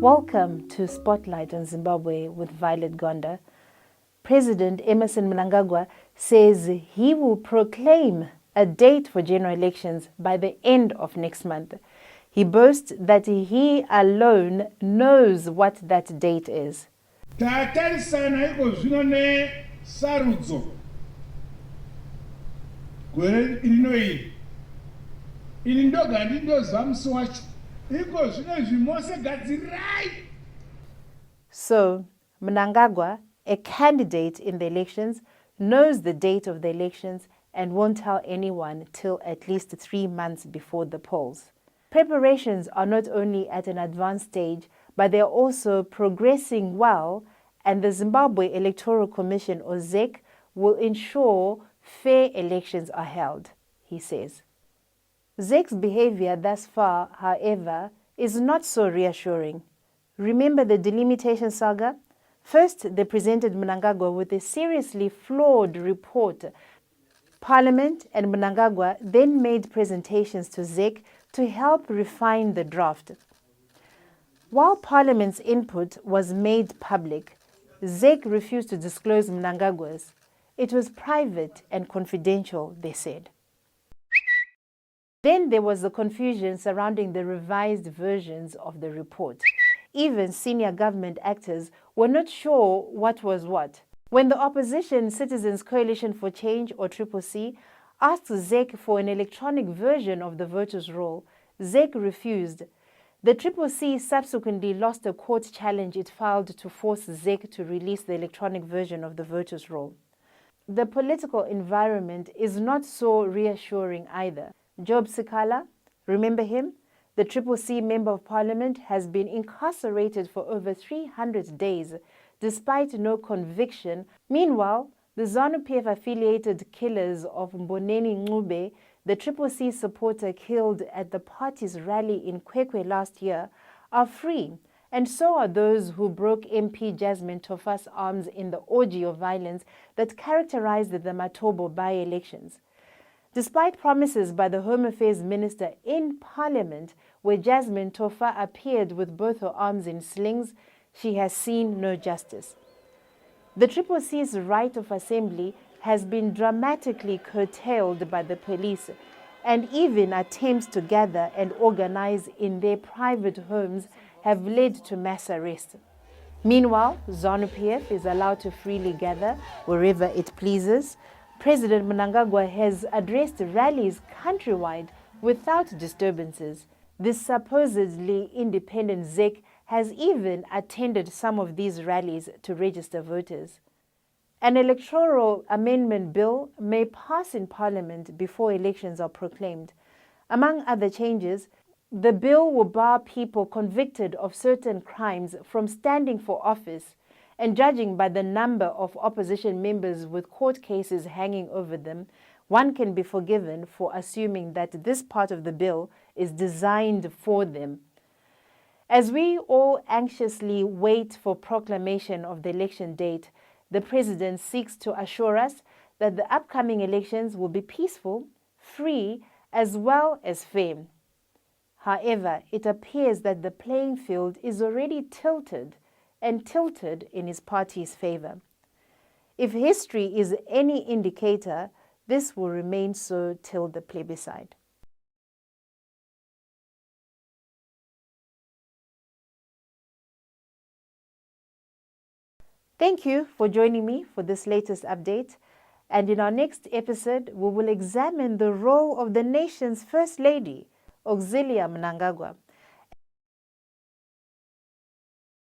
Welcome to Spotlight on Zimbabwe with Violet Gonda. President Emmerson Mnangagwa says he will proclaim a date for general elections by the end of next month. He boasts that he alone knows what that date is. So, Mnangagwa, a candidate in the elections, knows the date of the elections and won't tell anyone till at least 3 months before the polls. Preparations are not only at an advanced stage, but they are also progressing well, and the Zimbabwe Electoral Commission, or ZEC, will ensure fair elections are held, he says. ZEC's behavior thus far, however, is not so reassuring. Remember the delimitation saga? First, they presented Mnangagwa with a seriously flawed report. Parliament and Mnangagwa then made presentations to ZEC to help refine the draft. While Parliament's input was made public, ZEC refused to disclose Mnangagwa's. It was private and confidential, they said. Then there was the confusion surrounding the revised versions of the report. Even senior government actors were not sure what was what. When the opposition Citizens Coalition for Change, or CCC, asked ZEC for an electronic version of the voters' roll, ZEC refused. The CCC subsequently lost a court challenge it filed to force ZEC to release the electronic version of the voters' roll. The political environment is not so reassuring either. Job Sikala, remember him? The CCC Member of Parliament has been incarcerated for over 300 days, despite no conviction. Meanwhile, the ZANU-PF-affiliated killers of Mboneni Ncube, the CCC supporter killed at the party's rally in Kwekwe last year, are free, and so are those who broke MP Jasmine Tofa's arms in the orgy of violence that characterized the Matobo by-elections. Despite promises by the Home Affairs Minister in Parliament, where Jasmine Tofa appeared with both her arms in slings, she has seen no justice. The CCC's right of assembly has been dramatically curtailed by the police, and even attempts to gather and organize in their private homes have led to mass arrest. Meanwhile, ZANU-PF is allowed to freely gather wherever it pleases. President Mnangagwa has addressed rallies countrywide without disturbances. This supposedly independent ZEC has even attended some of these rallies to register voters. An electoral amendment bill may pass in Parliament before elections are proclaimed. Among other changes, the bill will bar people convicted of certain crimes from standing for office, and judging by the number of opposition members with court cases hanging over them, one can be forgiven for assuming that this part of the bill is designed for them. As we all anxiously wait for proclamation of the election date, the President seeks to assure us that the upcoming elections will be peaceful, free, as well as fair. However, it appears that the playing field is already tilted in his party's favor. If history is any indicator, this will remain so till the plebiscite. Thank you for joining me for this latest update. And in our next episode, we will examine the role of the nation's First Lady, Auxilia Mnangagwa.